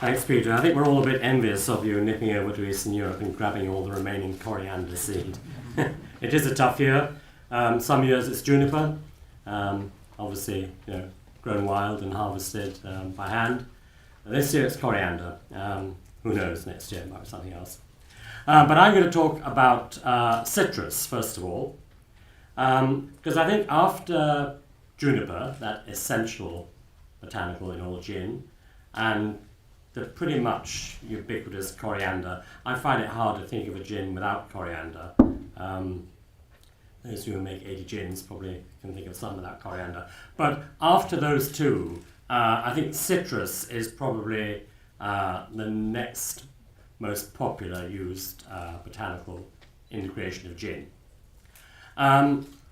Thanks, Peter. I think we're all a bit envious of you nipping over to Eastern Europe and grabbing all the remaining coriander seed. It is a tough year. Some years it's juniper, obviously, grown wild and harvested by hand. This year it's coriander. Who knows, next year it might be something else. But I'm going to talk about citrus, first of all, because I think after juniper, that essential botanical in all gin, and the pretty much ubiquitous coriander, I find it hard to think of a gin without coriander. Those who make 80 gins probably can think of some without coriander. But after those two, I think citrus is probably the next most popular used botanical in the creation of gin.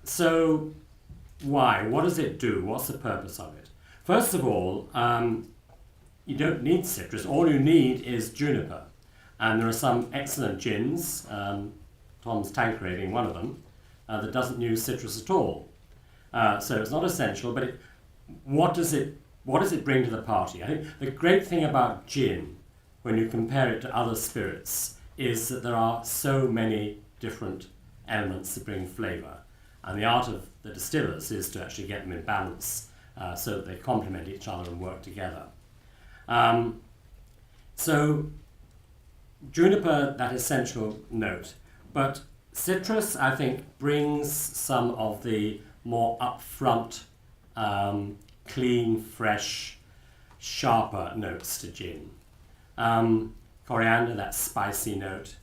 So why? What does it do? What's the purpose of it? First of all, you don't need citrus. All you need is juniper. And there are some excellent gins, Tom's Tanqueray being one of them, that doesn't use citrus at all. So it's not essential, but what does it bring to the party? I think the great thing about gin, when you compare it to other spirits, is that there are so many different elements that bring flavour. And the art of the distillers is to actually get them in balance so that they complement each other and work together. So juniper, that essential note, but citrus, I think, brings some of the more upfront, clean, fresh, sharper notes to gin. Coriander, that spicy note.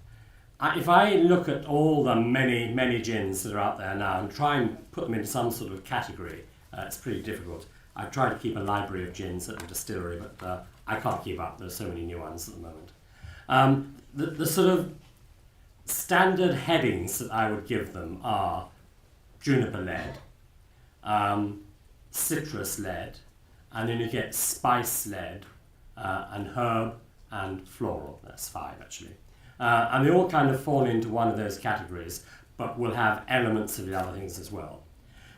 If I look at all the many gins that are out there now and try and put them into some sort of category, it's pretty difficult. I try to keep a library of gins at the distillery, but I can't keep up. There's so many new ones at the moment. The sort of standard headings that I would give them are juniper-led, citrus-led, and then you get spice-led, and herb and floral. That's 5 actually. And they all kind of fall into one of those categories, but will have elements of the other things as well.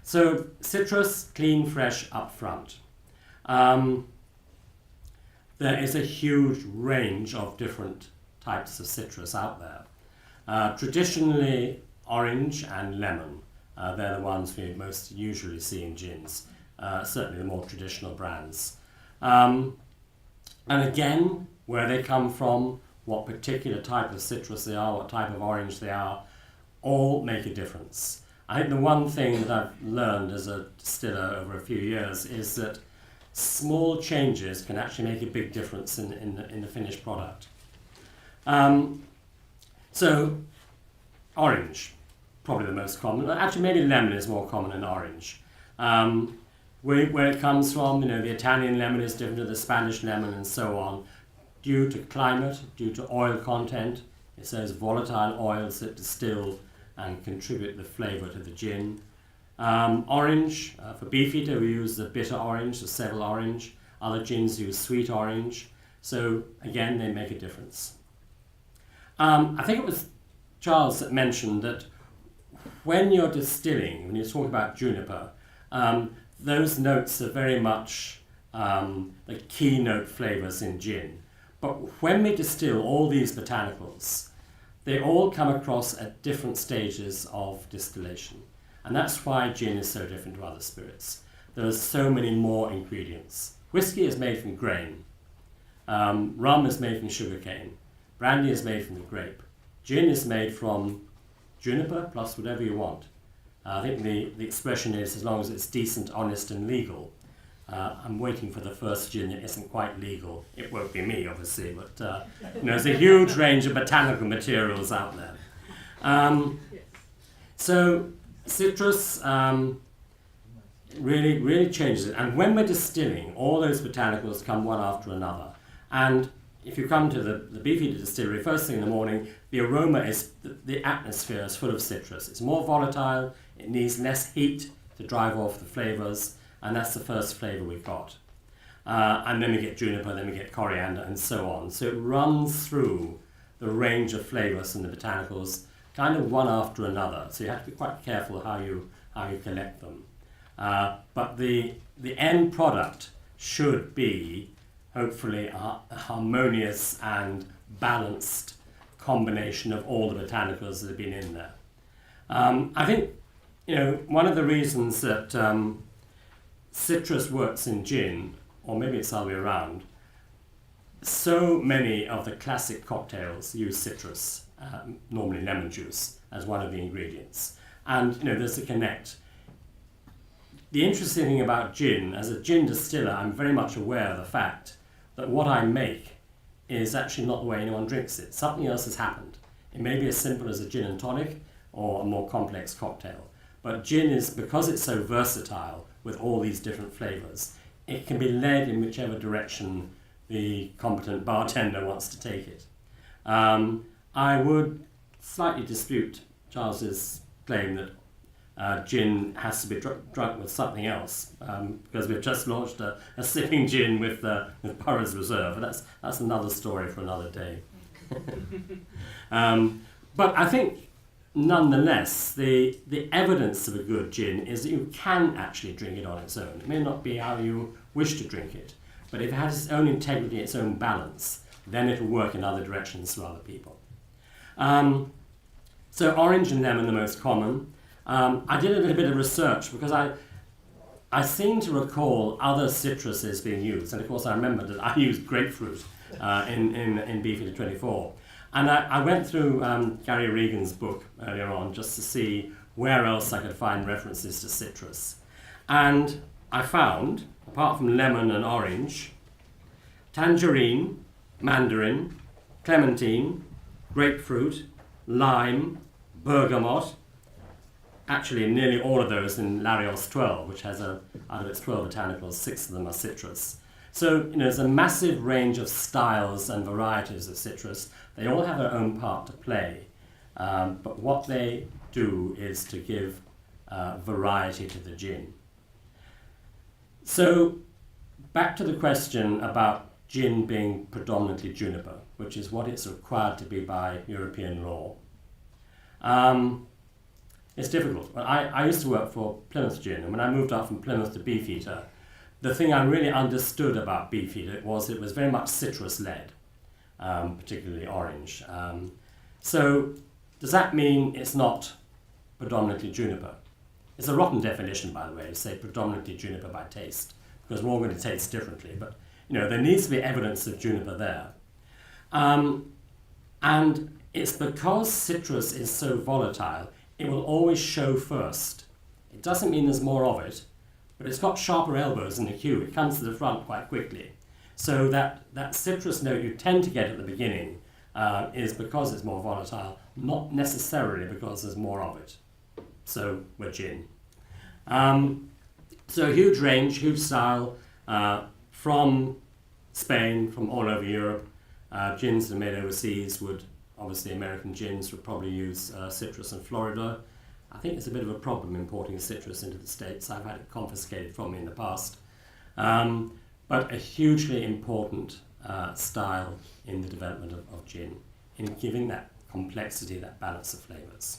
So citrus, clean, fresh, up front. There is a huge range of different types of citrus out there. Traditionally, orange and lemon, they're the ones we most usually see in gins, certainly the more traditional brands. And again, where they come from, what particular type of citrus they are, what type of orange they are, all make a difference. I think the one thing that I've learned as a distiller over a few years is that small changes can actually make a big difference in the finished product. So, orange, probably the most common. Actually, maybe lemon is more common than orange. Where it comes from, the Italian lemon is different to the Spanish lemon and so on. Due to climate, due to oil content, it's those volatile oils that distill and contribute the flavour to the gin. Orange, for beefeater we use the bitter orange, the Seville orange. Other gins use sweet orange. So again, they make a difference. I think it was Charles that mentioned that when you're distilling, when you talk about juniper, those notes are very much the keynote flavours in gin. But when we distill all these botanicals, they all come across at different stages of distillation. And that's why gin is so different to other spirits. There are so many more ingredients. Whiskey is made from grain. Rum is made from sugarcane. Brandy is made from the grape. Gin is made from juniper plus whatever you want. I think the expression is as long as it's decent, honest and legal. I'm waiting for the first gin that isn't quite legal. It won't be me, obviously, but there's a huge range of botanical materials out there. So citrus really changes it. And when we're distilling, all those botanicals come one after another. And if you come to the Beefeater distillery, first thing in the morning, the aroma is, the atmosphere is full of citrus. It's more volatile, it needs less heat to drive off the flavours, and that's the first flavour we've got. And then we get juniper, then we get coriander, and so on. So it runs through the range of flavours in the botanicals, kind of one after another. So you have to be quite careful how you collect them. But the end product should be hopefully a harmonious and balanced combination of all the botanicals that have been in there. I think, one of the reasons that citrus works in gin, or maybe it's the other way around, so many of the classic cocktails use citrus, normally lemon juice, as one of the ingredients. And, there's a connect. The interesting thing about gin, as a gin distiller, I'm very much aware of the fact that what I make is actually not the way anyone drinks it. Something else has happened. It may be as simple as a gin and tonic or a more complex cocktail. But gin is, because it's so versatile with all these different flavours, it can be led in whichever direction the competent bartender wants to take it. I would slightly dispute Charles's claim that gin has to be drunk with something else, because we've just launched a sipping gin with Burroughs Reserve, and that's another story for another day. But I think, nonetheless, the evidence of a good gin is that you can actually drink it on its own. It may not be how you wish to drink it, but if it has its own integrity, its own balance, then it'll work in other directions for other people. So orange and lemon are the most common. I did a little bit of research because I seem to recall other citruses being used, and of course I remember that I used grapefruit in Beefeater 24. And I went through Gary Regan's book earlier on just to see where else I could find references to citrus. And I found, apart from lemon and orange, tangerine, mandarin, clementine, grapefruit, lime, bergamot. Actually, nearly all of those in Larios 12, which has out of its 12 botanicals, 6 of them are citrus. So, there's a massive range of styles and varieties of citrus. They all have their own part to play, but what they do is to give variety to the gin. So, back to the question about gin being predominantly juniper, which is what it's required to be by European law. It's difficult. Well, I used to work for Plymouth Gin, and when I moved up from Plymouth to Beefeater, the thing I really understood about Beefeater was it was very much citrus-led, particularly orange. So does that mean it's not predominantly juniper? It's a rotten definition, by the way, to say predominantly juniper by taste, because we're all going to taste differently. But there needs to be evidence of juniper there. And it's because citrus is so volatile, it will always show first. It doesn't mean there's more of it, but it's got sharper elbows in the queue. It comes to the front quite quickly. So that citrus note you tend to get at the beginning is because it's more volatile, not necessarily because there's more of it. So we're gin. So huge range, huge style, from Spain, from all over Europe. Gins that are made overseas obviously American gins would probably use citrus in Florida. I think it's a bit of a problem importing citrus into the States. I've had it confiscated from me in the past. But a hugely important style in the development of gin, in giving that complexity, that balance of flavours.